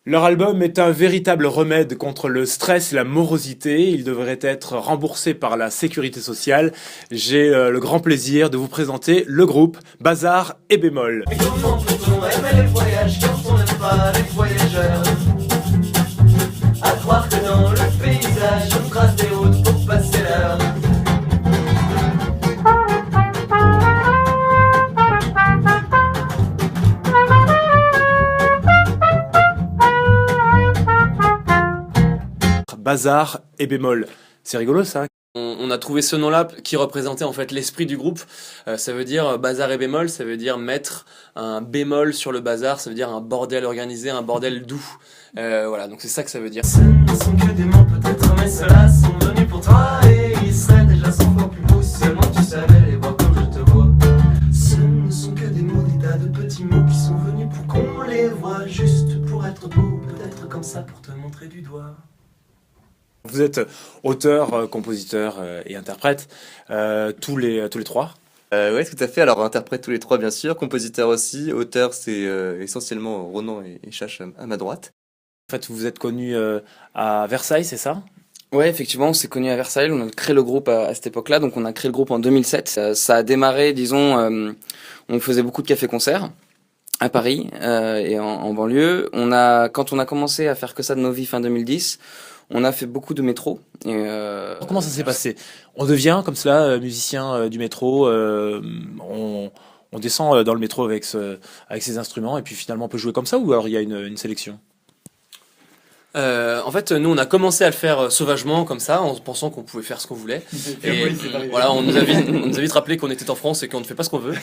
Leur album est un véritable remède contre le stress et la morosité. Il devrait être remboursé par la sécurité sociale. J'ai le grand plaisir de vous présenter le groupe Bazar et Bémol. Mais comment peut-on aimer les voyages quand on n'aime pas les voyageurs? À croire que dans le paysage on trace des routes pour passer l'heure. Bazar et Bémol. C'est rigolo ça. On a trouvé ce nom-là qui représentait en fait l'esprit du groupe. Ça veut dire bazar et bémol, ça veut dire mettre un bémol sur le bazar, ça veut dire un bordel organisé, un bordel doux. Voilà, donc c'est ça que ça veut dire. Ce ne sont que des mots peut-être, mais ceux-là sont venus pour toi. Et ils seraient déjà 100 fois plus beaux si seulement tu savais les voir comme je te vois. Ce ne sont que des mots, des tas de petits mots qui sont venus pour qu'on les voit, juste pour être beau, peut-être comme ça pour te montrer du doigt. Vous êtes auteur, compositeur et interprète, tous les trois. Oui, tout à fait. Alors, interprète tous les trois, bien sûr. Compositeur aussi. Auteur, c'est essentiellement Ronan et Chache à ma droite. En fait, vous vous êtes connus à Versailles, c'est ça? Ouais, effectivement, on s'est connus à Versailles, on a créé le groupe à cette époque-là, donc on a créé le groupe en 2007. Ça a démarré, disons, on faisait beaucoup de cafés-concerts à Paris et en banlieue. Quand on a commencé à faire que ça de nos vies fin 2010, on a fait beaucoup de métro. Comment ça s'est passé? On devient comme cela musicien du métro, on descend dans le métro avec ses instruments et puis finalement on peut jouer comme ça, ou alors il y a une sélection? En fait, nous, on a commencé à le faire sauvagement, comme ça, en pensant qu'on pouvait faire ce qu'on voulait. Et voilà, on nous a vite rappelé qu'on était en France et qu'on ne fait pas ce qu'on veut.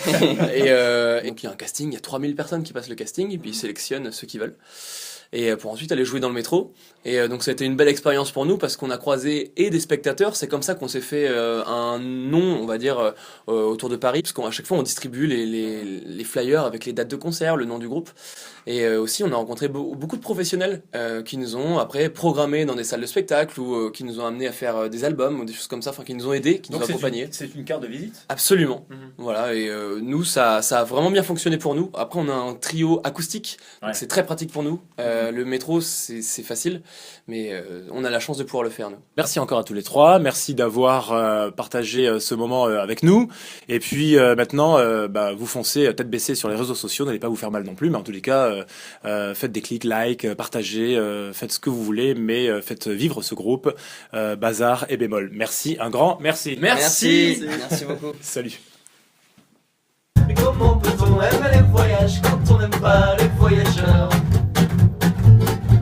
Et donc, il y a un casting, il y a 3000 personnes qui passent le casting, et puis ils sélectionnent ceux qui veulent. Et pour ensuite aller jouer dans le métro. Et donc ça a été une belle expérience pour nous parce qu'on a croisé et des spectateurs. C'est comme ça qu'on s'est fait un nom, on va dire, autour de Paris, parce qu'à chaque fois on distribue les flyers avec les dates de concert, le nom du groupe. Et aussi on a rencontré beaucoup de professionnels qui nous ont après programmé dans des salles de spectacle ou qui nous ont amené à faire des albums ou des choses comme ça, enfin qui nous ont aidés, qui nous ont accompagnés. C'est une carte de visite? Absolument. Voilà, et nous ça a vraiment bien fonctionné pour nous. Après on a un trio acoustique, donc c'est très pratique pour nous. Le métro c'est facile, mais on a la chance de pouvoir le faire nous. Merci encore à tous les trois, merci d'avoir partagé ce moment avec nous. Et puis maintenant, vous foncez tête baissée sur les réseaux sociaux, n'allez pas vous faire mal non plus, mais en tous les cas, faites des clics, like, partagez, faites ce que vous voulez, mais faites vivre ce groupe Bazar et Bémol. Merci, un grand merci. Merci beaucoup. Salut. Mais comment peut-on aimer les voyages quand on n'aime pas les voyageurs?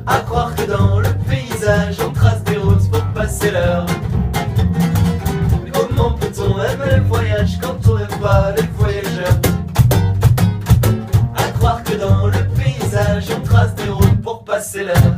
À croire que dans le paysage on trace des routes pour passer l'heure. Mais comment peut-on aimer les voyages quand on n'aime pas les voyageurs? À croire que dans le paysage on trace des routes pour passer l'heure.